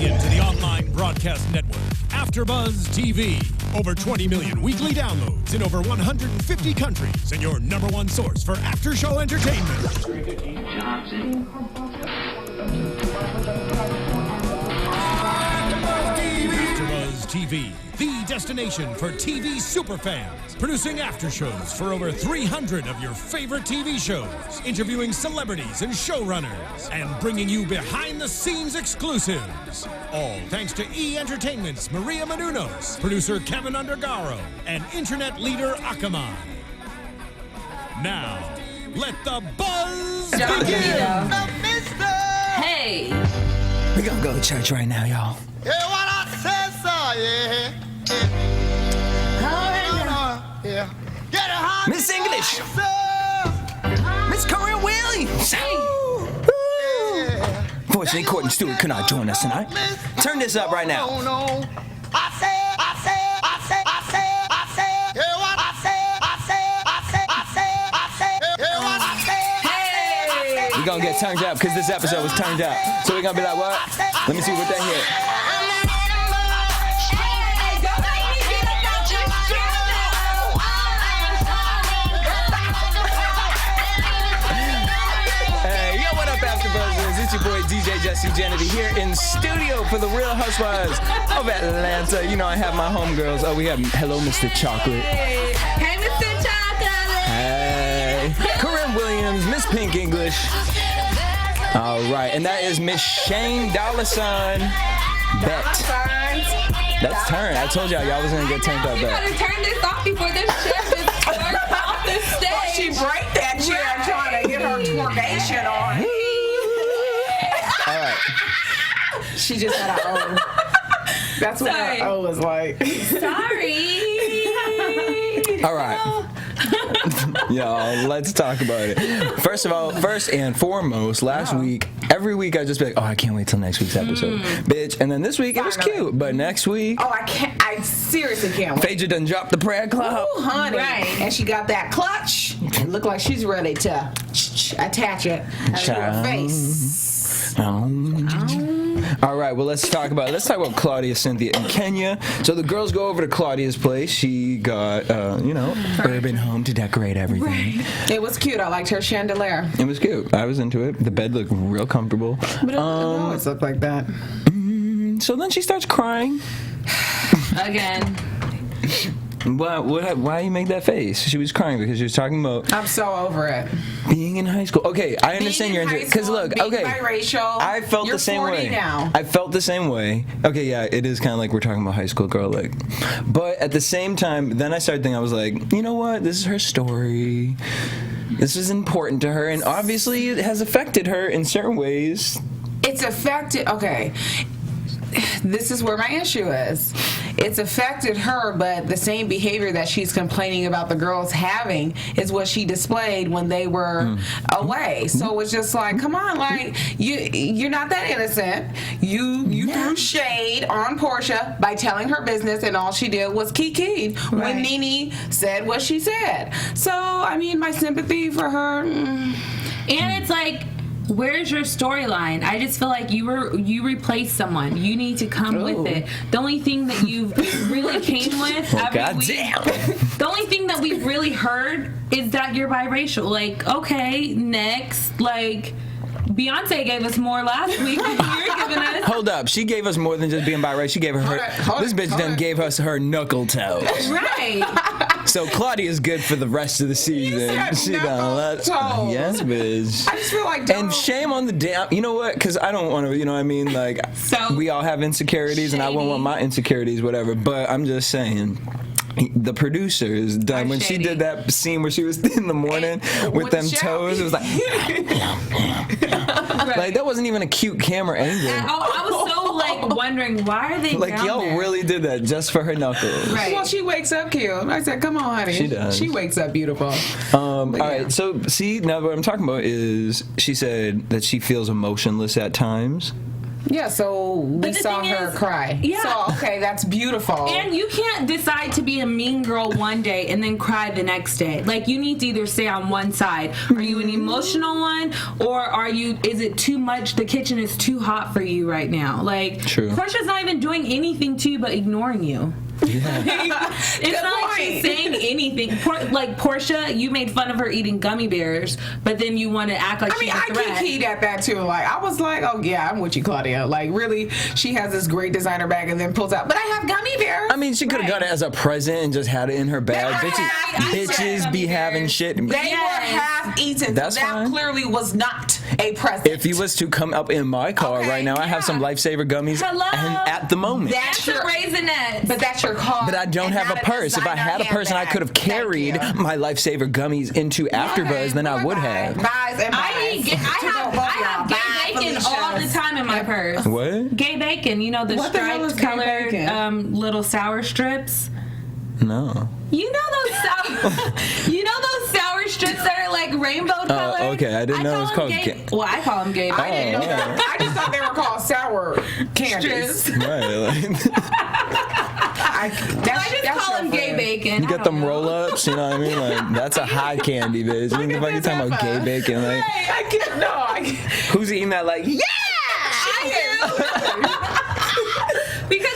into the online broadcast network, AFTERBUZZ TV. Over 20 million weekly downloads in over 150 countries, and your number one source for after-show entertainment. AFTERBUZZ TV, the destination for TV superfans, producing after shows for over 300 of your favorite TV shows, interviewing celebrities and showrunners, and bringing you behind-the-scenes exclusives. All thanks to E! Entertainment's Maria Menounos, producer Kevin Undergaro, and internet leader Akamai. Now, let the buzz begin! Hey! We're gonna go to church right now, y'all. Yeah, what I said, so, yeah. Yeah. Get a hot Miss English! Miss Corrinne Williams! Fortunately, Courtney Stewart could not join us tonight. Turn this up right now. I said. Yeah, what I said. We're gonna get turned up because this episode was turned up. So we're gonna be like, what? Let me see what they hit. It's your boy DJ Jesse Janedy here in studio for the Real Housewives of Atlanta. You know I have my homegirls. Oh, we have hello, Mr. Chocolate. Hey, Mr. Chocolate. Hey, Corrinne Williams, Miss Pink English. All right, and that is Miss Shane $sign Bet. That's turn. I told y'all was gonna get turned up. You gotta turn this off before this chef is twerked off the stage. Well, she break that chair trying to get her twerkation on. All right. She just had her own. That's what her O was like. Sorry. All right. Y'all, let's talk about it. First and foremost, last week, every week I just be like, oh, I can't wait till next week's episode. Bitch. And then this week, it was cute. But next week... Oh, I seriously can't wait. Phaedra done dropped the prayer cloud. Oh, honey. Right. And she got that clutch. It looked like she's ready to attach it to her face. All right, well, let's talk about Claudia, Cynthia, and Kenya. So the girls go over to Claudia's place. She got, urban home to decorate everything. Right. It was cute. I liked her chandelier. It was cute. I was into it. The bed looked real comfortable. But it always looked like that. So then she starts crying. Again. Why you make that face? She was crying because she was talking about... I'm so over it. Being in high school. Okay, I understand you're into it. Because look, okay. Biracial. I felt the same way. Now. I felt the same way. Okay, yeah, it is kind of like we're talking about high school girl. Like, but at the same time, then I started thinking, I was like, you know what? This is her story. This is important to her. And obviously it has affected her in certain ways. It's affected... Okay. This is where my issue is. It's affected her, but the same behavior that she's complaining about the girls having is what she displayed when they were away. So it's just like, come on, like you're not that innocent. You threw shade on Portia by telling her business, and all she did was kiki when Nene said what she said. So I mean, my sympathy for her. And it's like, where's your storyline? I just feel like you replaced someone. You need to come with it. The only thing that you really came with every week, the only thing that we've really heard is that you're biracial. Like, okay, next. Like, Beyonce gave us more last week than you're giving us. Hold up. She gave us more than just being biracial. She gave her this bitch done gave us her knuckle toes. Right. So Claudia's good for the rest of the season. She done let yes, bitch. I just feel like and shame on the damn. You know what? Because I don't want to. You know what I mean? Like, so we all have insecurities, and I won't want my insecurities, whatever. But I'm just saying. The producer is done. When she did that scene where she was in the morning with them toes, it was like, like that wasn't even a cute camera angle. I was so like wondering, why are they like down y'all there? really did that just for her knuckles. Right. Well, she wakes up cute. I said, come on, honey. She does. She wakes up beautiful. All right. So see, now what I'm talking about is she said that she feels emotionless at times. Yeah, so we saw her cry. Yeah. So, okay, that's beautiful. And you can't decide to be a mean girl one day and then cry the next day. Like, you need to either stay on one side. Are you an emotional one, or is it too much? The kitchen is too hot for you right now. Like, True. Portia's not even doing anything to you but ignoring you. Yeah. It's not like she's saying anything. Like, Portia, you made fun of her eating gummy bears, but then you want to act like she's a threat. I keyed at that too. Like, I was like, oh yeah, I'm with you, Claudia. Like, really, she has this great designer bag and then pulls out, but I have gummy bears. I mean, she could have got it as a present and just had it in her bag. Bitches be having shit. They were half eaten. That's so that fine. Clearly was not a present. If you was to come up in my car right now, I have some Lifesaver gummies at the moment. That's a Raisinette. But that's your car. But I don't have a purse. If I had a purse and I could have carried my Lifesaver gummies into AFTERBUZZ, then I would have. I have gay bacon all the time in my purse. What? Gay bacon, you know, the striped colored little sour strips. No. You know those sour strips that are like rainbow colored? Okay, I didn't know it was called Well, I call them gay bacon. I didn't know that. I just thought they were called sour candies. Right. I just call them gay bacon. You got them roll-ups, you know what I mean? Like, that's a high candy, bitch. You think you're talking about gay bacon? Like, I can't. Who's eating that? Like, yeah! Because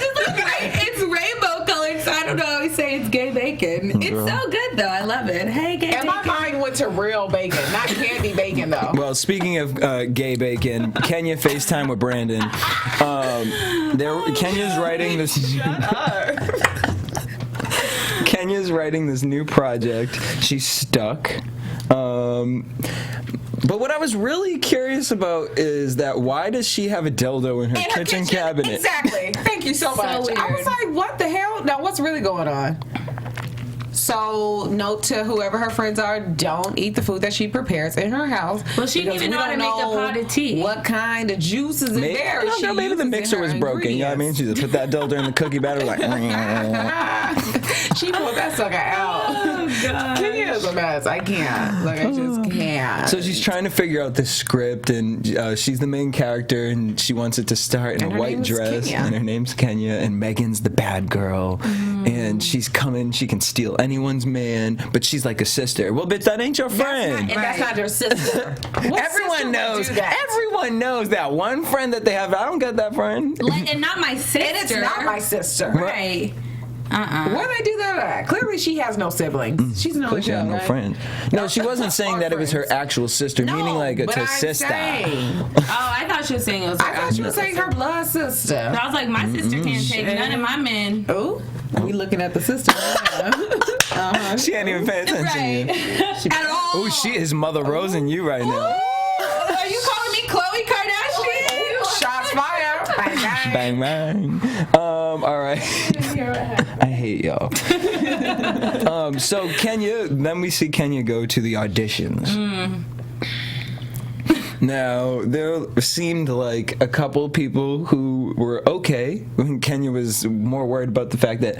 it's rainbow colored, so I don't know. I always say it's gay bacon. It's so good, though. I love it. Hey, gay bacon. And my mind went to real bacon, not candy bacon, though. Well, speaking of gay bacon, Kenya FaceTime with Brandon. Kenya's writing this. Shut up. Kenya's writing this new project. She's stuck. But what I was really curious about is that why does she have a dildo in her kitchen cabinet? Exactly. Thank you so much. Weird. I was like, what the hell? Now, what's really going on? So, note to whoever her friends are, don't eat the food that she prepares in her house. Well, she didn't even know how to make a pot of tea. What kind of juice is in there? Maybe the mixer was broken. You know what I mean? She just put that dildo in the cookie batter like... She pulled that sucker out. Oh, God. Kenya is a mess. I can't. Like, I just can't. So she's trying to figure out the script, and she's the main character, and she wants it to start in a white dress. Kenya. And her name's Kenya, and Megan's the bad girl. And she's coming. She can steal anyone's man, but she's like a sister. Well, bitch, that ain't your friend. That's not your sister. Everyone knows. Everyone knows that one friend that they have. I don't get that friend. And not my sister. And it's not my sister. Right. Where they do that at? Clearly, she has no siblings. She's no She had no friends. No, she wasn't saying that it was her actual sister, meaning like it's her sister. I thought she was saying it was her I thought she was saying her blood sister. I was like, my sister can't take none of my men. Oh, we looking at the sister. She ain't even paying attention. Right. At all. Oh, she is Mother Rose and you right now. Are you calling me Khloe Kardashian? Shots fired. Bang, bang. All right. I hate y'all. So Kenya, then we see Kenya go to the auditions. Now, there seemed like a couple people who were okay when Kenya was more worried about the fact that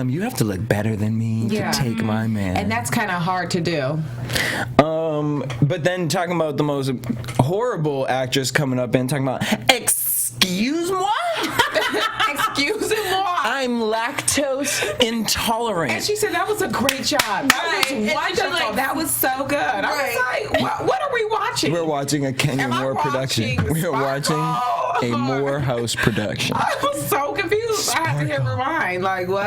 you have to look better than me to take my man. And that's kind of hard to do. But then talking about the most horrible actress coming up and talking about, excuse moi? Excuse me. I'm lactose intolerant. And she said that was a great job. That was wonderful. Like, that was so good. I was like, what are we watching? We're watching a Kenya Moore production. We're watching a Morehouse production. I was so confused. I had to hear rewind. Like, what?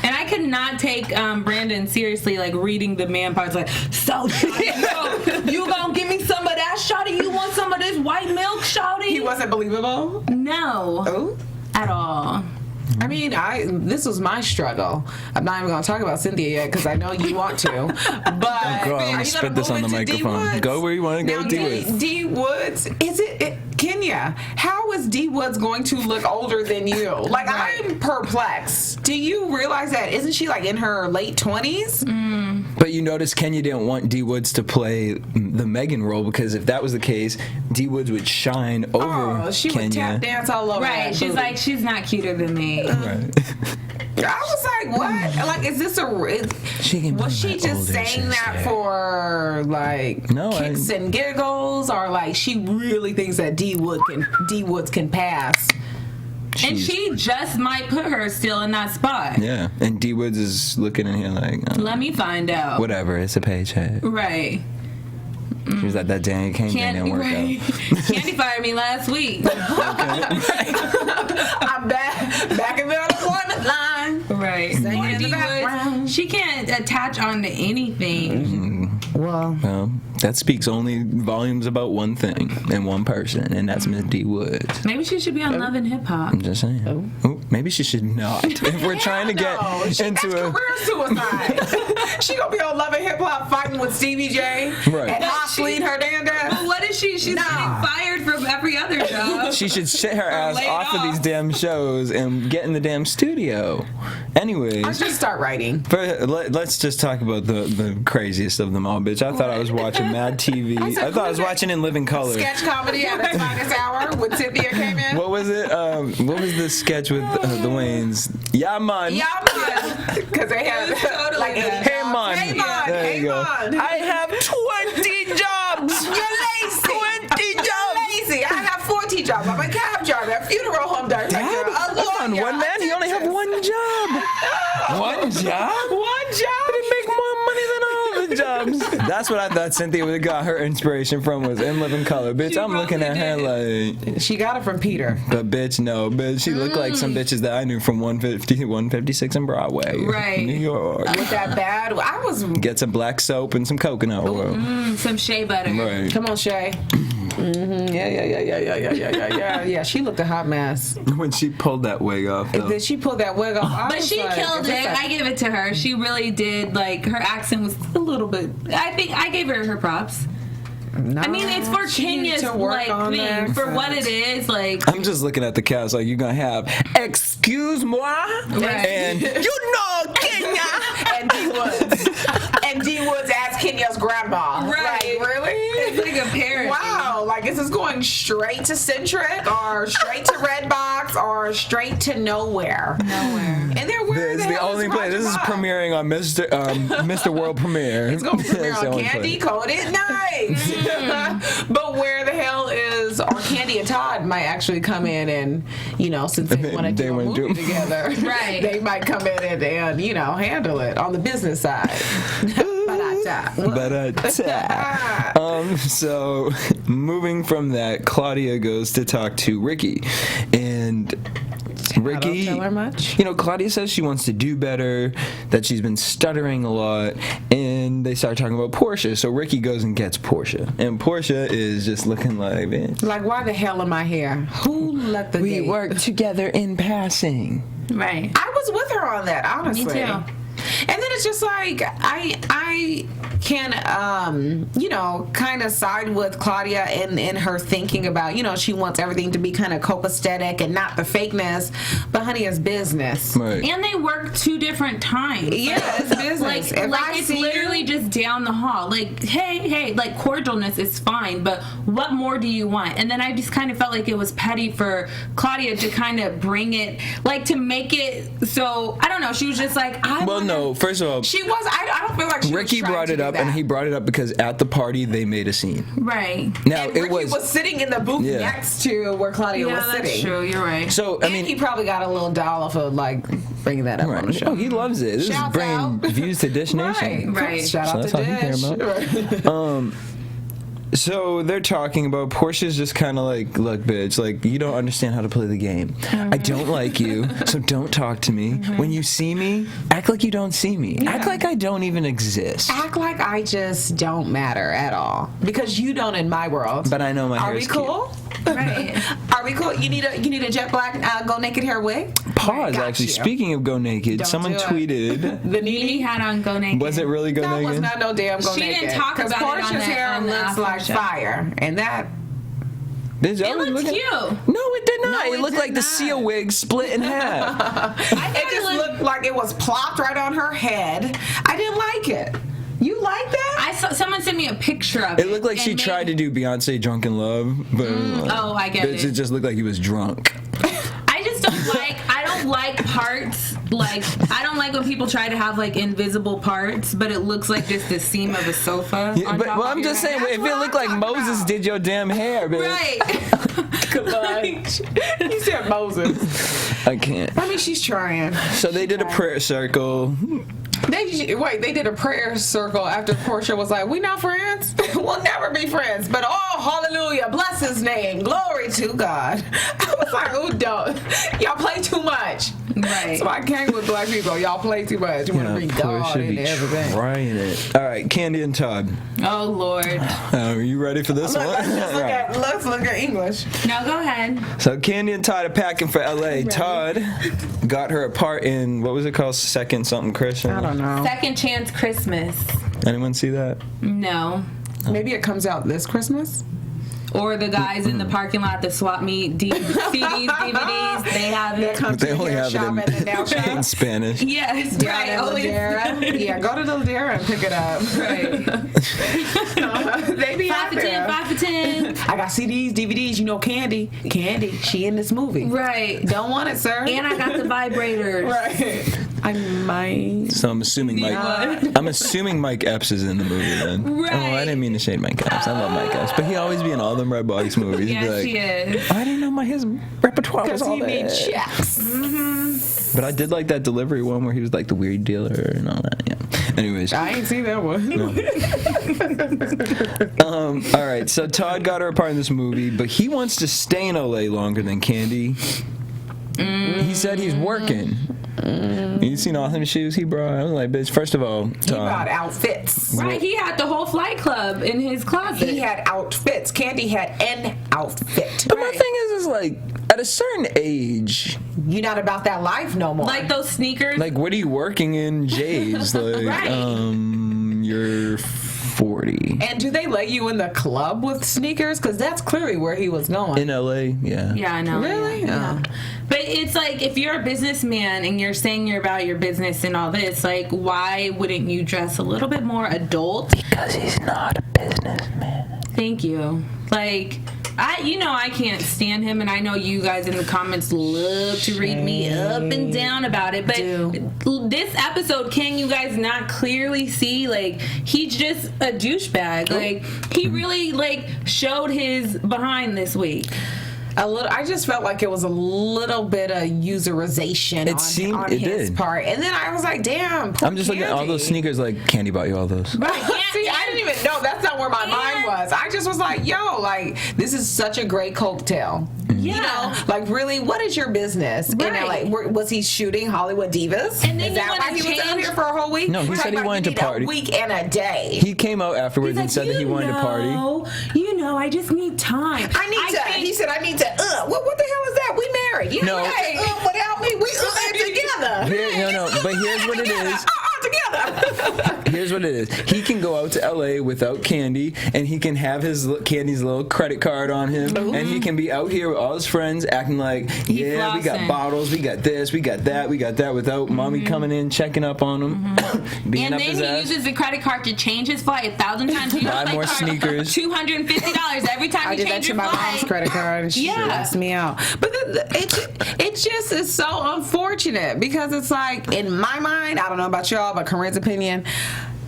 And I could not take Brandon seriously, like reading the man parts. Like, so shawty, you gonna give me some of that, shawty? You want some of this white milk, shawty? He wasn't believable? No. Oh? At all. I mean, this was my struggle. I'm not even going to talk about Cynthia yet because I know you want to. But Go on, spit this on the microphone. Go where you want to go, D Woods. D Woods, is it Kenya? How is D Woods going to look older than you? Like, I'm perplexed. Do you realize that? Isn't she like in her late 20s? But you notice Kenya didn't want D Woods to play the Megan role because if that was the case, D Woods would shine over she Kenya. would tap dance all over. Right. She's like, she's not cuter than me. Right. I was like, what? Like, is this was she just saying that for like kicks and giggles, or like she really thinks that D Woods can pass? And she just might put her still in that spot. Yeah, and D Woods is looking in here like, let me find out. Whatever, it's a paycheck. Right. She was like, that Danny Kane thing didn't work out. Candy fired me last week. I'm back in the unemployment line. Right. Singing in the background. She can't attach onto anything. Well, that speaks only volumes about one thing and one person, and that's Miss D Woods. Maybe she should be on Love and Hip Hop. I'm just saying. Oh, maybe she should not. If we're trying to get into a career suicide. She gonna be on Love and Hip Hop fighting with Stevie J and hustling her damn dad. Well, what is she? She's getting fired from every other job. She should sit her ass off of these damn shows and get in the damn studio. Anyways, I'll just start writing. But let's just talk about the craziest of them all, bitch. I thought I was watching Mad TV. I thought I was watching In Living Color. Sketch comedy at its finest hour when Cynthia came in. What was it? What was the sketch with the Waynes? Yeah, man. Yeah, man. Because they had totally like, hey, man. Hey, man. There you go. I have 20 jobs. You're lazy. 20 jobs. You're lazy. I have 40 jobs. I'm a cab driver, a funeral home director. On one man, he only have one job. One job? One job? He make more money than all the jobs. That's what I thought Cynthia would have got her inspiration from, was In Living Color. Bitch, I'm looking at her like... She got it from Peter. But bitch, no. Bitch, she looked like some bitches that I knew from 156 and Broadway. Right. New York. With that bad... I was... Get some black soap and some coconut oil. Some shea butter. Right. Come on, Shay. Mm-hmm. Yeah. She looked a hot mess when she pulled that wig off. Though. Then she pulled that wig off. But she killed it. I give it to her. She really did. Like, her accent was a little bit. I think I gave her props. No, I mean, it's for Kenya's like thing. For what it is, like. I'm just looking at the cast like, you're gonna have excuse moi, and you know Kenya, and D Woods, and D Woods as Kenya's grandma. Right? Like, really? It's like a parody. Wow! Like, is this going straight to Centric, or straight to Redbox, or straight to nowhere? Nowhere. And they're where This is the only place. This is premiering on Mr. World Premiere. It's gonna premiere on Candy Coated Nights. But where the hell is, or Candy and Todd might actually come in and, since they want to do a movie together, right? They might come in and handle it on the business side. So moving from that, Claudia goes to talk to Ricky, and Ricky, I don't tell her much. Claudia says she wants to do better, that she's been stuttering a lot, and they start talking about Portia. So Ricky goes and gets Portia, and Portia is just looking like, man, like, why the hell am I here? Who let the we work together in passing. Right. I was with her on that, honestly. Me too. And then it's just like, I can, kind of side with Claudia in her thinking about, she wants everything to be kind of copacetic and not the fakeness, but honey, it's business. Right. And they work 2 different times. Yeah, it's business. Like it's literally just down the hall. Like, hey, like, cordialness is fine, but what more do you want? And then I just kind of felt like it was petty for Claudia to kind of bring it, like, to make it so, I don't know, she was just like, no, first of all, she was. I don't feel like she Ricky was brought it up, and he brought it up because at the party they made a scene. Right. Now and Ricky was sitting in the booth next to where Claudia was sitting. That's true. You're right. So I mean, he probably got a little dollop of like bringing that up on the show. Oh, he loves it. This is bringing views to Dish Nation. Right. Shout out to Dish. So they're talking about Portia's just kind of like, look, bitch, like, you don't understand how to play the game. I don't like you, so don't talk to me. When you see me, act like you don't see me. Act like I don't even exist. Act like I just don't matter at all, because you don't in my world. But I know my hair is cute. Are we cool? Right. Are we cool? You need a jet black go naked hair wig? Pause. Actually, speaking of go naked, someone tweeted the Nene had on go naked. Was it really go naked? That was not no damn go naked. She didn't talk about Portia's it on hair looks like fire, and that. It looked cute. No, it did not. It looked like the seal wig split in half. It just looked like it was plopped right on her head. I didn't like it. You like that? I saw someone sent me a picture of it. It looked like she tried to do Beyonce Drunk in Love, but I get it. It just looked like he was drunk. I just don't like parts Like, I don't like when people try to have like invisible parts, but it looks like just the seam of a sofa. Yeah, but well, I'm just saying, if it looked like Moses did your damn hair, bitch. Right. Come on. You said Moses. I can't. I mean, she's trying. So they did a prayer circle. They did a prayer circle after Portia was like, we not friends? We'll never be friends. But oh, hallelujah, bless his name. Glory to God. I was like, oh, don't. Y'all play too much. Right. So I came with black people. Y'all play too much. You want to bring God into everything. Trying it. All right, Candy and Todd. Oh, Lord. Are you ready for this one? Let's look at English. No, go ahead. So Candy and Todd are packing for LA. Todd got her a part in, what was it called? Second something Christian? I don't know. Second Chance Christmas. Anyone see that? No. Maybe it comes out this Christmas? Or the guys in the parking lot that swap meet CDs, DVDs, they have it. They only have it in Spanish. Yes, right. Yeah, go to the Ladera and pick it up. Right. They be 5 for 10, 5 for 10. I got CDs, DVDs. You know, Candy, she in this movie. Right. Don't want it, sir. And I got the vibrators. Right. I might. So I'm assuming Mike Epps is in the movie then. Right. Oh, I didn't mean to shade Mike Epps. I love Mike Epps, but he always be in all them Red Box movies. Yes, like, he is. I didn't know his repertoire was all he need that. checks. Mm-hmm. But I did like that delivery one where he was like the weird dealer and all that. Yeah. Anyways. I ain't seen that one. No. All right. So Todd got her a part in this movie, but he wants to stay in LA longer than Candy. He said he's working. You seen all them shoes he brought? I was like, bitch, first of all, he brought outfits. Right, he had the whole flight club in his closet. He had outfits. Candy had an outfit. But my thing is like, at a certain age, you're not about that life no more. Like those sneakers. Like, what are you working in, J's? Like, right. You're 40. And do they let you in the club with sneakers? Because that's clearly where he was going. In LA, yeah. Yeah, I know. Really? Yeah. But it's like, if you're a businessman and you're saying you're about your business and all this, like, why wouldn't you dress a little bit more adult? Because he's not a businessman. Thank you. Like, I can't stand him, and I know you guys in the comments love to read me up and down about it, but this episode, can you guys not clearly see, like, he's just a douchebag? Like, he really, like, showed his behind this week. A little. I just felt like it was a little bit of userization on his part, and then I was like, "Damn." I'm just looking at all those sneakers. Like, Candy bought you all those. Right. See, I didn't even know. That's not where my mind was. I just was like, "Yo, like, this is such a great coattail." Yeah. You know, like, really, what is your business? Right. And like, was he shooting Hollywood Divas? And then is that why he was out here for a whole week? No, he said he wanted to party. A week and a day. He came out afterwards and said that he wanted to party. I just need time. He said, I need to. What the hell is that? We married. You know, without me, we together. But here's what it is. Together. Here's what it is. He can go out to LA without Candy, and he can have Candy's little credit card on him, and he can be out here with all his friends acting like, we got bottles, we got this, we got that, without mommy coming in checking up on him, and then he uses the credit card to change his flight 1,000 times. Buy more sneakers. $250 every time you change your flight. I did that to my mom's credit card, and she asked me out. But it just is so unfortunate because it's like, in my mind, I don't know about y'all, but Corrinne's opinion,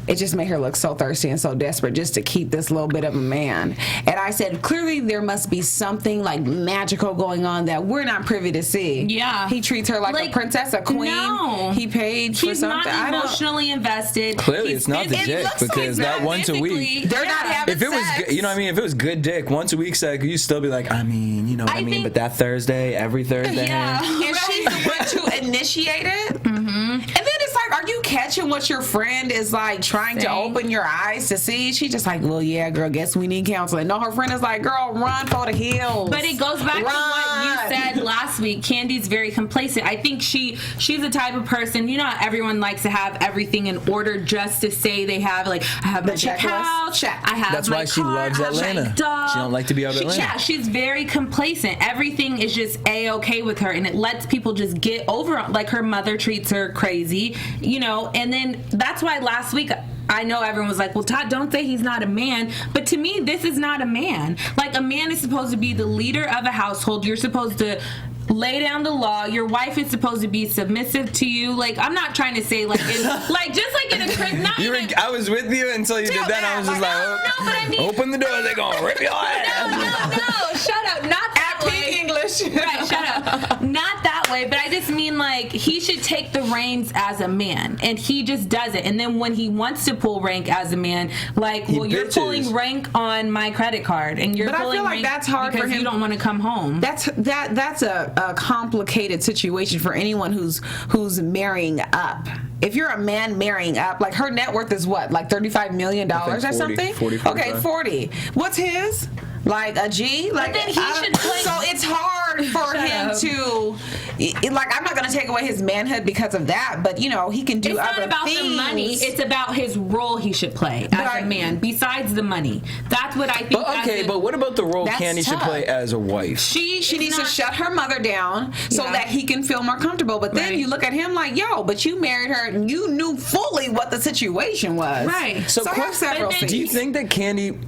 it just made her look so thirsty and so desperate just to keep this little bit of a man. And I said, clearly there must be something like magical going on that we're not privy to see. Yeah. He treats her like a princess, a queen. No. He paid for something. She's not emotionally invested. Clearly it's not the dick, because that once a week. They're not having sex. If it was good dick, once a week sex, you'd still be like, but that Thursday, every Thursday. Yeah. And she's the one to initiate it. And then it's like, are you catching what your friend is like trying to open your eyes to see? She's just like, well, yeah, girl, guess we need counseling. No, her friend is like, girl, run for the hills. But it goes back to what you said last week. Candy's very complacent. I think she's the type of person, how everyone likes to have everything in order just to say they have, like, I have my house, check. I have That's my why she car, loves Atlanta. She don't like to be out of Atlanta. Yeah, she's very complacent. Everything is just A-okay with her, and it lets people just get over it. Like, her mother treats her crazy, and then that's why last week I know everyone was like, well, Todd, don't say he's not a man. But to me, this is not a man. Like, a man is supposed to be the leader of a household. You're supposed to lay down the law. Your wife is supposed to be submissive to you. Like, I'm not trying to say, like, like just like in a I was with you until you did that. I was just but I mean, open the door, they're gonna rip your ass. No, shut up. Not that way. English. Right, shut up. Not that way, but I just mean, like, he should take the reins as a man, and he just doesn't. And then when he wants to pull rank as a man, like, well, you're pulling rank on my credit card, and you're pulling rank that's hard because for him. You don't want to come home. That's a complicated situation for anyone who's marrying up. If you're a man marrying up, like, her net worth is what, like $35 million or something? 40. Okay, 40. What's his? Like a G? Like, but then he should play. So it's hard for him to, like, I'm not going to take away his manhood because of that, but, you know, he can do other things. It's not about the money. It's about his role he should play as a man, besides the money. That's what I think. But, okay, but what about the role Candy should play as a wife? She needs to shut her mother down so that he can feel more comfortable. But then you look at him like, yo, but you married her and you knew fully what the situation was. Right. So have several things. Do you think that Candy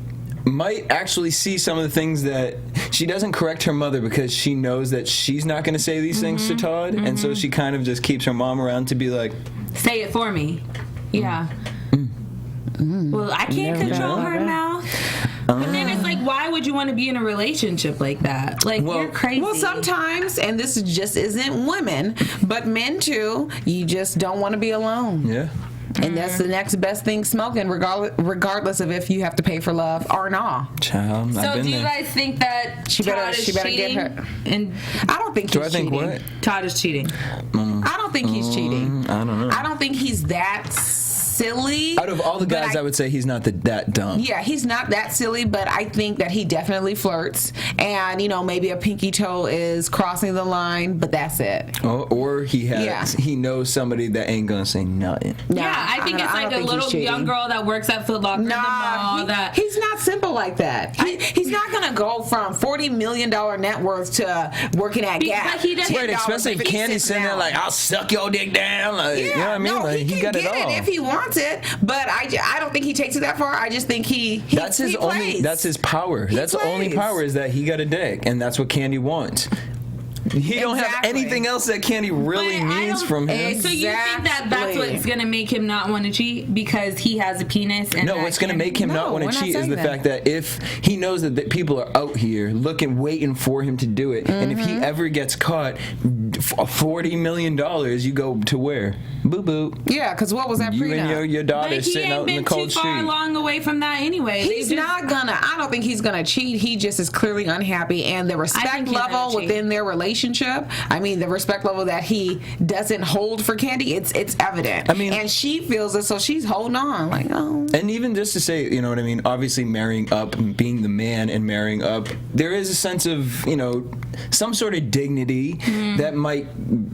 might actually see some of the things that she doesn't correct her mother because she knows that she's not going to say these things to Todd, and so she kind of just keeps her mom around to be like, say it for me. Yeah. Well, I can't control her mouth. But then it's like, why would you want to be in a relationship like that? Like, you're crazy. Well, sometimes, and this just isn't women, but men too, you just don't want to be alone. Yeah. And that's the next best thing smoking, regardless of if you have to pay for love or not. Child, so do you guys think that Todd is cheating? Get her. And I don't think he's cheating. What? Todd is cheating. I don't think he's cheating. I don't know. I don't think he's that silly. Out of all the guys, I would say he's not that dumb. Yeah, he's not that silly, but I think that he definitely flirts. And, you know, maybe a pinky toe is crossing the line, but that's it. Or he knows somebody that ain't gonna say nothing. Yeah, I think it's like a little young girl that works at Foot Locker in the mall. He's not simple like that. He's not gonna go from $40 million net worth to working at Gap. Right, especially if Candy's sitting there like, I'll suck your dick down. Like, you know what I mean? No, he got it all. If he wants it, but I don't think he takes it that far. I just think that's his power. That's the only power, is that he got a dick, and that's what Candy wants. He don't have anything else that Candy really needs from him. So you think that that's what's going to make him not want to cheat because he has a penis? And no, what's going to make him not want to cheat is the fact that if he knows that people are out here looking, waiting for him to do it, and if he ever gets caught, $40 million, you go to where? Boo boo. Yeah, because what was that prenup? You and your daughter sitting out in the cold street. He ain't been too far along away from that anyway. He's not gonna. I don't think he's gonna cheat. He just is clearly unhappy, and the respect level within their relationship. I mean, the respect level that he doesn't hold for Candy, it's evident. I mean, and she feels it, so she's holding on, like, oh. And even just to say, you know what I mean? Obviously, marrying up and being the man and marrying up, there is a sense of, you know, some sort of dignity that might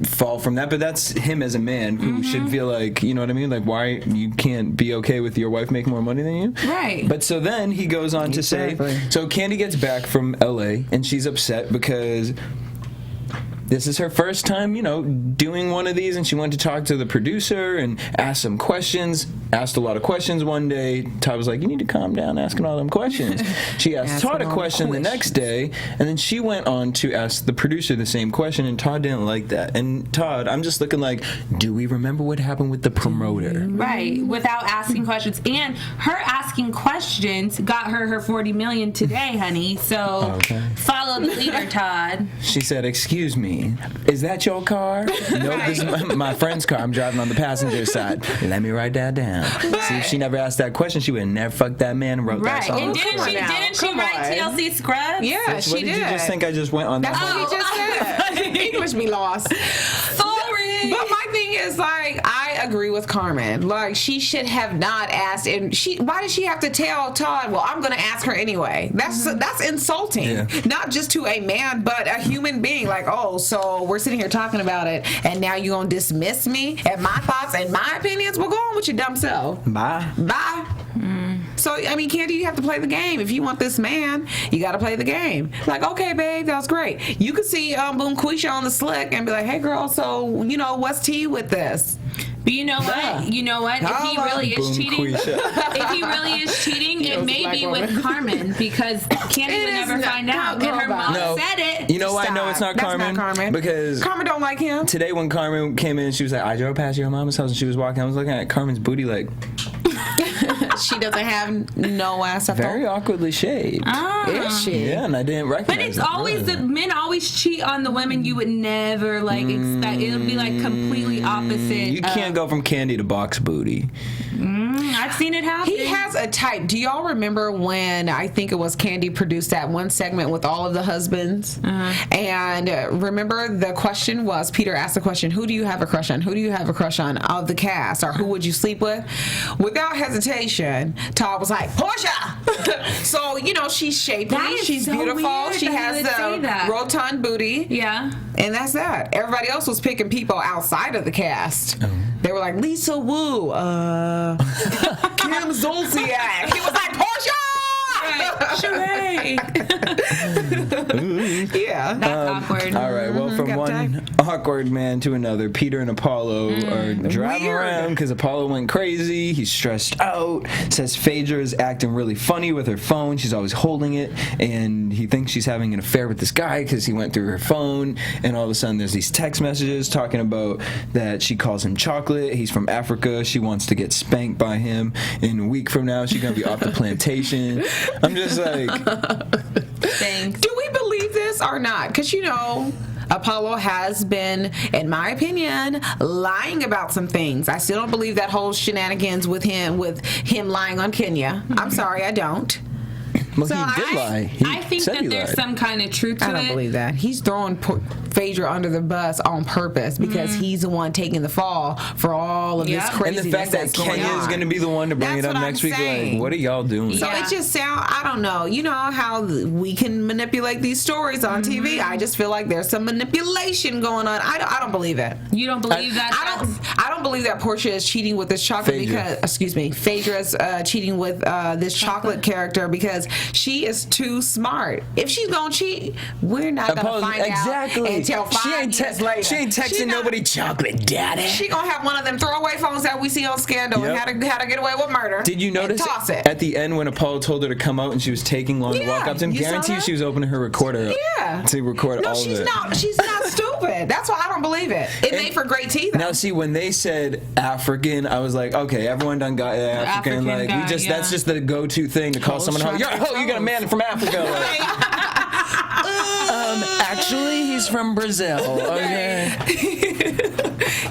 fall from that, but that's him as a man who should feel like, you know what I mean, like, why you can't be okay with your wife making more money than you, right? But so then he goes on to say, so Candy gets back from LA and she's upset because this is her first time, you know, doing one of these, and she went to talk to the producer and ask some questions. Asked a lot of questions one day. Todd was like, you need to calm down asking all them questions. She asked Todd a question the next day, and then she went on to ask the producer the same question, and Todd didn't like that. And Todd, I'm just looking like, do we remember what happened with the promoter? Right, without asking questions. And her asking questions got her $40 million today, honey. So follow the leader, Todd. She said, excuse me, is that your car? Nope, this is my friend's car. I'm driving on the passenger side. Let me write that down. See, if she never asked that question, she would have never fucked that man and wrote that song. And didn't she write TLC Scrubs? Yeah, she did. What did you just think I just went on that? That's what he just said. English be lost. Sorry. But my thing is, like, I agree with Carmen. Like, she should have not asked, and why did she have to tell Todd, well, I'm going to ask her anyway? That's insulting. Not just to a man, but a human being. Like, oh, so we're sitting here talking about it, and now you're going to dismiss me and my thoughts and my opinions? Well, go on with your dumb self. Bye. So, I mean, Candy, you have to play the game. If you want this man, you got to play the game. Like, okay, babe, that was great. You could see Boom Quisha on the slick and be like, hey, girl, so, you know, what's tea with this? But you know what? You know what? If he really is cheating, it may be with Carmen because Candy would never find out. And her mom said it. You know why I know it's not Carmen? Because Carmen don't like him. Today when Carmen came in, she was like, I drove past your mama's house and she was walking. I was looking at Carmen's booty like... She doesn't have no ass at all. Very awkwardly shaped. Is she? Yeah, and I didn't recognize But it's always the men always cheat on the women you would never like expect. It'll be like completely opposite. You can't go from Candy to box booty. I've seen it happen. He has a type. Do y'all remember when I think it was Candy produced that one segment with all of the husbands? And remember the question was, Peter asked the question, who do you have a crush on? Who do you have a crush on of the cast? Or who would you sleep with? Without hesitation, Todd was like, Portia! So, you know, she's shapely. She's so beautiful. She has the rotund booty. Yeah. And that's that. Everybody else was picking people outside of the cast. They were like, Lisa Wu, Kim Zolciak. He was like, Portia! Yeah. That's awkward. All right, well, from one awkward man to another, Peter and Apollo are driving around because Apollo went crazy. He's stressed out. Says Phaedra is acting really funny with her phone. She's always holding it, and he thinks she's having an affair with this guy because he went through her phone, and all of a sudden there's these text messages talking about that she calls him chocolate. He's from Africa. She wants to get spanked by him. And a week from now, she's going to be off the plantation. I'm just like... Thanks. Do we believe this or not? Because, you know, Apollo has been, in my opinion, lying about some things. I still don't believe that whole shenanigans with him lying on Kenya. I'm sorry, I don't. Well, so he did lie. I think that there's some kind of truth to it. I don't believe that. He's throwing Phaedra under the bus on purpose because he's the one taking the fall for all of this craziness. And the fact that Kenya is going to be the one to bring it up next week, like, what are y'all doing? So it just sounds, I don't know. You know how we can manipulate these stories on TV? I just feel like there's some manipulation going on. I don't believe it. You don't believe that? I don't believe that Portia is cheating with this chocolate Phaedra's cheating with this chocolate character because she is too smart. If she's gonna cheat, we're not gonna find out until 5 years later. She ain't texting nobody chocolate daddy. She gonna have one of them throwaway phones that we see on Scandal and how to get away with murder. Did you notice at the end when Apollo told her to come out and she was taking long to walk up to him? Guarantee you she was opening her recorder to record all of it. No, she's not stupid. That's why I don't believe it. It made for great TV. Now see, when they said African, I was like, okay, everyone done got African. Like that's just the go-to thing to call someone. You got a man from Africa. Actually, he's from Brazil. Okay.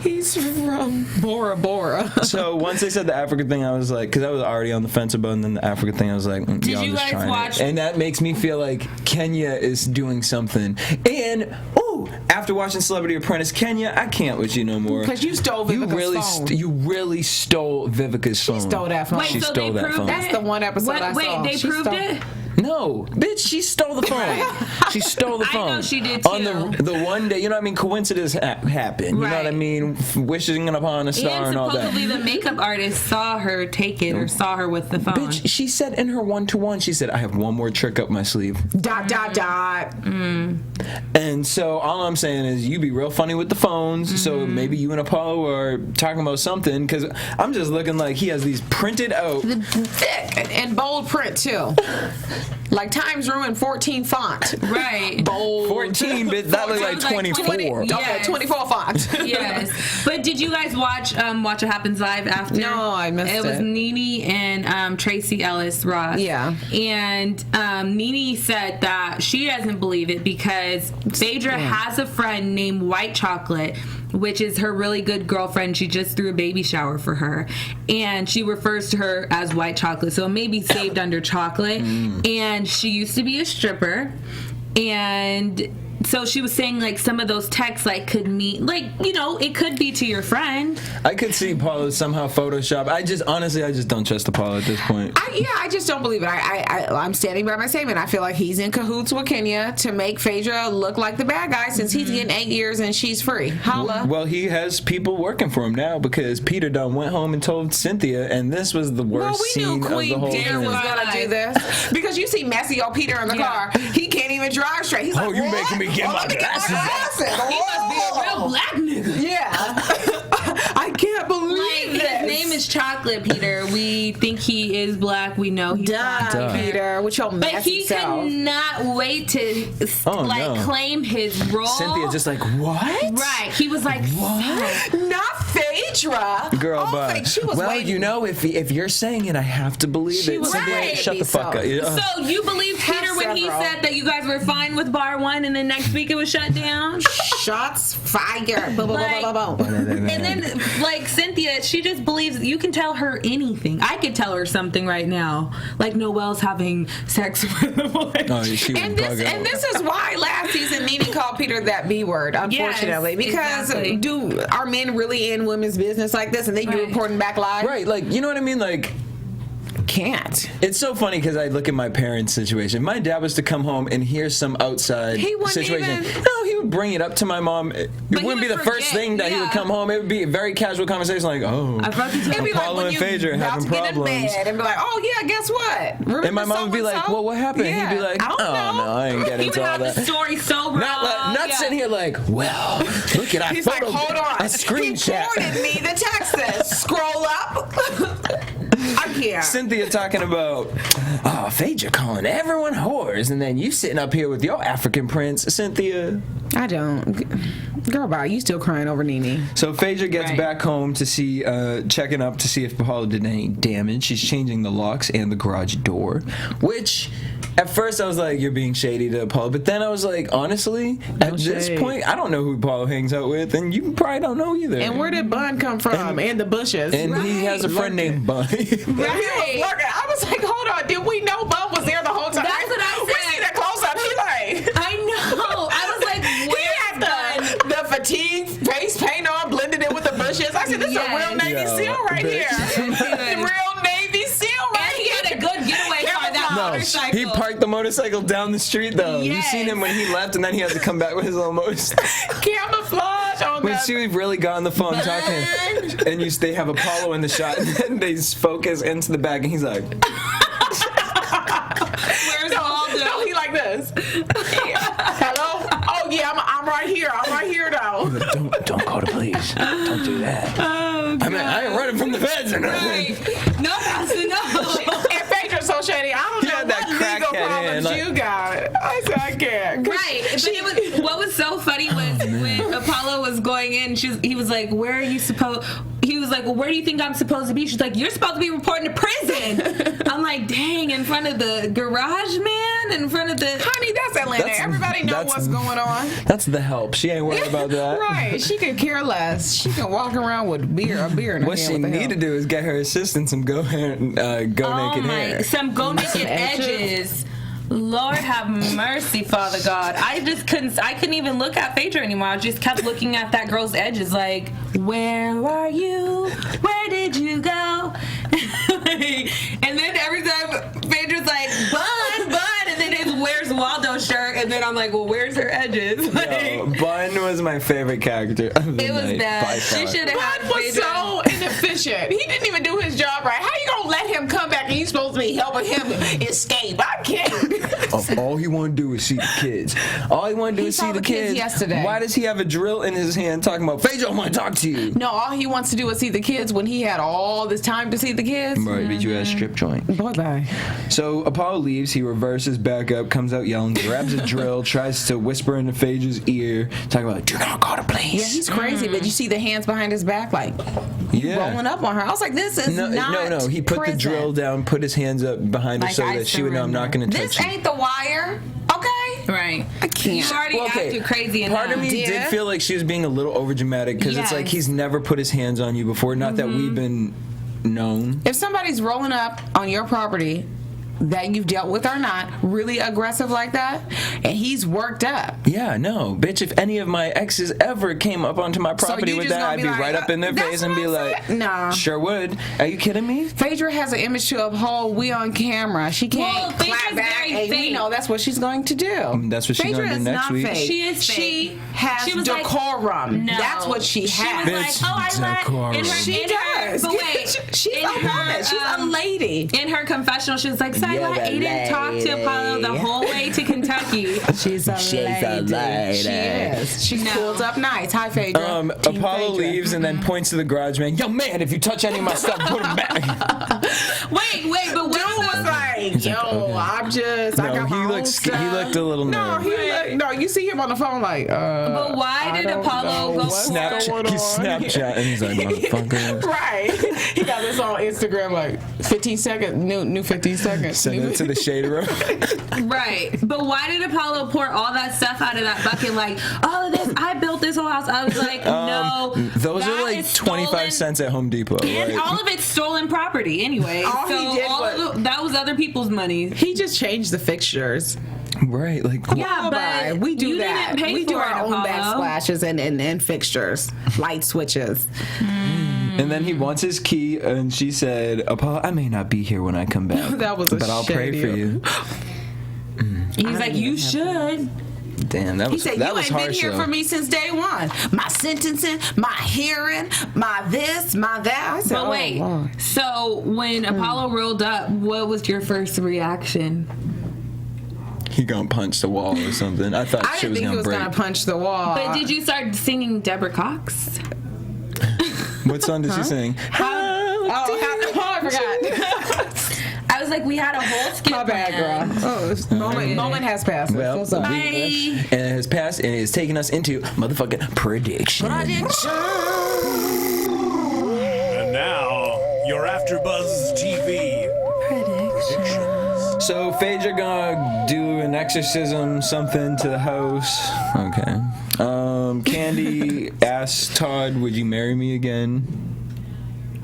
He's from Bora Bora. So once they said the Africa thing, I was like, because I was already on the fence about it, and then the Africa thing, I was like, did you guys watch? And that makes me feel like Kenya is doing something. And after watching Celebrity Apprentice, Kenya, I can't with you no more. Because you stole Vivica's phone. You really stole Vivica's phone. She stole that phone. She stole that phone. That's the one episode I saw. Wait, they proved it? No, bitch, she stole the phone. She stole the phone. I know she did too. On the one day, you know what I mean? Coincidence happened. You know what I mean? Wishing upon a star and all that. Supposedly the makeup artist saw her take it or saw her with the phone. Bitch, she said in her 1-to-1, she said, I have one more trick up my sleeve. ... And so all I'm saying is you be real funny with the phones. So maybe you and Apollo are talking about something because I'm just looking like he has these printed out. Thick and bold print too. Like Times Roman 14 font. Right. Bold. 14, but that looks like 24. Okay, 24 font. Yes. But did you guys watch What Happens Live after? No, I missed it. It was Nene and Tracy Ellis Ross. Yeah. And Nene said that she doesn't believe it because Phaedra has a friend named White Chocolate, which is her really good girlfriend. She just threw a baby shower for her. And she refers to her as White Chocolate. So it may be saved under chocolate. And she used to be a stripper. And so she was saying, like, some of those texts, like, could mean, like, you know, it could be to your friend. I could see Paula somehow Photoshop. I just don't trust Paula at this point. I just don't believe it. I'm standing by my statement. I feel like he's in cahoots with Kenya to make Phaedra look like the bad guy since he's getting 8 years and she's free. Holla. Well, he has people working for him now because Peter done went home and told Cynthia, and this was the worst scene of the whole thing. Well, we knew Queen Peter was going to do this. Because you see messy old Peter in the car. He can't even drive straight. He's like, you making me get my glasses. He must be a real black nigga. Yeah. I can't believe is chocolate, Peter. We think he is black. We know he's black. Peter. With your messy But he could not wait to claim his role. Cynthia just like, what? Right. He was like, what? Not Phaedra. Girl, but she was well, waiting. you know, if you're saying it, I have to believe it. Cynthia, right. shut the fuck up. So you believe Peter when he said that you guys were fine with bar 1 and then next week it was shut down? Shots fired. Boom, boom, boom, boom, boom. And then, like, Cynthia, she just believes you can tell her anything. I could tell her something right now. Like, Noelle's having sex with a boy. Oh, she would bug out. And this is why last season Nene called Peter that B word, unfortunately. Because are men really in women's business like this and then you're reporting back live? Right, like, you know what I mean? Like, can't. It's so funny because I look at my parents' situation. My dad was to come home and hear some outside situation. No, he would bring it up to my mom. It wouldn't be the first thing that he would come home. It would be a very casual conversation, like, oh, Apollo and Phaedra having problems. And be like, oh yeah, guess what? Remember and my mom would be like, well, what happened? Yeah. He'd be like, oh no, I ain't getting into all that. The story so wrong. Not sitting here like, well, look at He's like, hold on. A screenshot. He forwarded me the text that scroll up. I can't. Cynthia talking about, Phaedra calling everyone whores, and then you sitting up here with your African prince, Cynthia. I don't. Girl, bye. You still crying over Nene. So Phaedra gets back home to see, checking up to see if Apollo did any damage. She's changing the locks and the garage door, which at first I was like, you're being shady to Apollo, but then I was like, honestly, at this point, I don't know who Apollo hangs out with, and you probably don't know either. And where did Bun come from? And the bushes. And he has a friend named Bun. Right. I was like, hold on, did we know Bun was there the whole time? That's what I said. We see the close up. He like, I know. I was like, where's the fatigue face paint on, blended in with the bushes. I said, this is a real Navy SEAL right here. The real Navy SEAL right here. He had a good getaway car, that motorcycle. He parked the motorcycle down the street though. Yes. You seen him when he left, and then he had to come back with his own motorcycle. Camouflage. Oh, when she really got on the phone talking, and they have Apollo in the shot, and then they focus into the back, and he's like, where's Waldo? No, he like this. Hello? Oh yeah, I'm right here. I'm right here though. Don't call the police. Don't do that. Oh, God. I mean, I ain't running from the feds or nothing. Right. No, no. And Phaedra's so shady. I don't know what legal problems you got. I said I can't. Right. But what was so funny was when Apollo was going in, he was like, where are you supposed... He was like, well, where do you think I'm supposed to be? She's like, you're supposed to be reporting to prison. I'm like, dang, in front of the garage man? In front of the... Honey, that's Atlanta. Everybody knows what's going on. That's the help. She ain't worried about that. Right. She could care less. She can walk around with a beer in her hand. What she need to do is get her assistant some go naked hair. Some go naked edges. Lord have mercy, Father God. I couldn't even look at Phaedra anymore. I just kept looking at that girl's edges like, where are you? Where did you go? And then every time Phaedra's like, Bun, and then his Where's Waldo shirt, and then I'm like, well, where's her edges? Like, Bun was my favorite character of the it was night, bad. She should have had Bun was so inefficient. He didn't even do his job right. How you gonna let him come back and you supposed to be helping him escape? I can't. All he want to do is see the kids. All he want to do is see the kids. Yesterday. Why does he have a drill in his hand talking about, Phaedra, I want to talk to you? No, all he wants to do is see the kids when he had all this time to see the kids. Right, but you had a strip joint. Bye-bye. So Apollo leaves, he reverses back up, comes out yelling, grabs a drill, tries to whisper into Phaedra's ear, talking about, do not call the police. Yeah, he's crazy, but you see the hands behind his back, like, rolling up on her. I was like, this is No, he put the drill down, put his hands up behind her so that she would know I'm not going to touch you. This ain't The Wire, okay? Right. I can't. You already acted crazy enough. Part of me did feel like she was being a little overdramatic because it's like he's never put his hands on you before, not that we've been known. If somebody's rolling up on your property that you've dealt with or not, really aggressive like that, and he's worked up. Yeah, no, bitch, if any of my exes ever came up onto my property with that, I'd be right up in their face and be like, nah. Sure would. Are you kidding me? Phaedra has an image to uphold. We on camera. She can't clap back, and we know that's what she's going to do. That's what she's going to do next week. She is fake. She has decorum. Like, that's what she has. She was like, decorum. She does. But wait, she's a woman. She's a lady. In her confessional, she was like, sorry, Aiden talked to Apollo the whole way to Kentucky. She's a lady. She is. She's pulled up nice. Hi, Phaedra. Apollo leaves and then points to the garage man. Yo, man, if you touch any of my stuff, put them back. Wait, but what was like? Yo, okay. I'm just. No, I got my own stuff. He looked a little nervous. No, you see him on the phone like. But why did Apollo go? He's Snapchat and he's like, motherfucker. Right. He got this on Instagram like 15 seconds. New 15 seconds. Send it to the shade room. Right. But why did Apollo pour all that stuff out of that bucket? Like, all of this, I built this whole house. I was like, no. Those are like 25 cents at Home Depot. And all of it's stolen property anyway. That was other people's money. He just changed the fixtures. Right, like but we do that. We do our own backsplashes and fixtures, light switches. And then he wants his key, and she said, "Apollo, I may not be here when I come back, but I'll pray for you." He's like, "You should." Damn, that was harsh. He said, "You ain't been here for me since day one. My sentencing, my hearing, my this, my that." I said, but wait, so when Apollo rolled up, what was your first reaction? He gonna punch the wall or something. I thought I didn't think he was gonna punch the wall. But did you start singing Deborah Cox? What song did she sing? I forgot. I was like, we had a whole skit. My bad, girl. Moment has passed. Well, Bye. And it has passed, and it is taking us into motherfucking prediction. And now, your AfterBuzz TV predictions. So Phaedra gonna do an exorcism, something to the house. Okay. Candy asks Todd, "Would you marry me again?"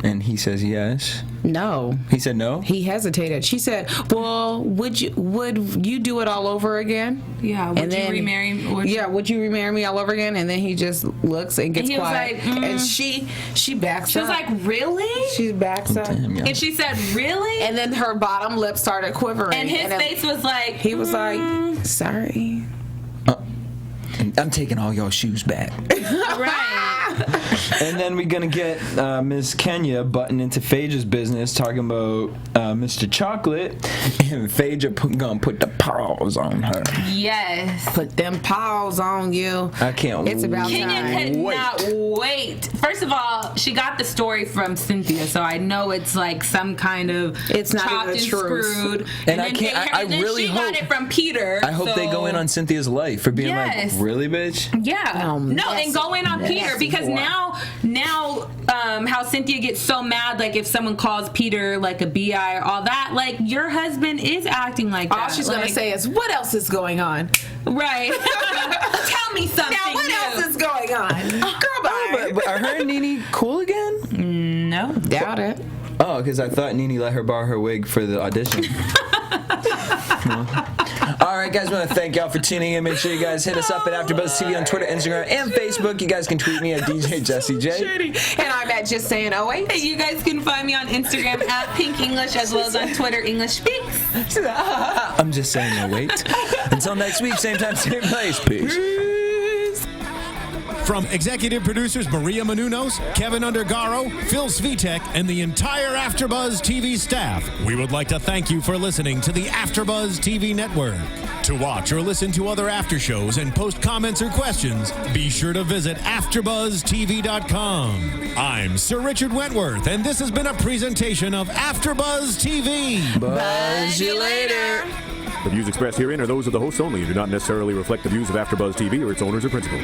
And he says yes. No. He said no? He hesitated. She said, "Well, would you do it all over again?" Yeah. Would you remarry me? Would you remarry me all over again? And then he just looks and gets quiet. Like, and she backs up. She was like, "Really?" She backs up. Damn, yeah. And she said, "Really?" And then her bottom lip started quivering. And his face was like, he was like, "Sorry. I'm taking all your shoes back." Right. And then we're gonna get Miss Kenya butting into Phaedra's business, talking about Mr. Chocolate, and Phaedra gonna put the paws on her. Yes. Put them paws on you. I can't. It's about Kenya time. could not wait. First of all, she got the story from Cynthia, so I know it's like some kind of it's not chopped and screwed. And I can't. I really hope. She got it from Peter. I hope they go in on Cynthia's life for being like, really, bitch? Yeah. And go in on Peter because now, how Cynthia gets so mad, like if someone calls Peter like a BI or all that, like your husband is acting like that. All she's gonna say is, "What else is going on?" Right. Tell me something. Now, what else is going on? Girl, bye. But are her and Nene cool again? No. Doubt it. Oh, because I thought Nene let her borrow her wig for the audition. All right, guys, I want to thank y'all for tuning in. Make sure you guys hit us up at AfterBuzz TV on Twitter, Instagram, and Facebook. You guys can tweet me at DJ Jesse J. And I'm at Just Saying 08. Hey, you guys can find me on Instagram at Pink English as well as on Twitter, English Speaks. I'm just saying 08. Until next week, same time, same place. Peace. From executive producers Maria Menounos, Kevin Undergaro, Phil Svitek, and the entire AfterBuzz TV staff, we would like to thank you for listening to the AfterBuzz TV network. To watch or listen to other after shows and post comments or questions, be sure to visit AfterBuzzTV.com. I'm Sir Richard Wentworth, and this has been a presentation of AfterBuzz TV. Buzz you later. The views expressed herein are those of the hosts only and do not necessarily reflect the views of AfterBuzz TV or its owners or principals.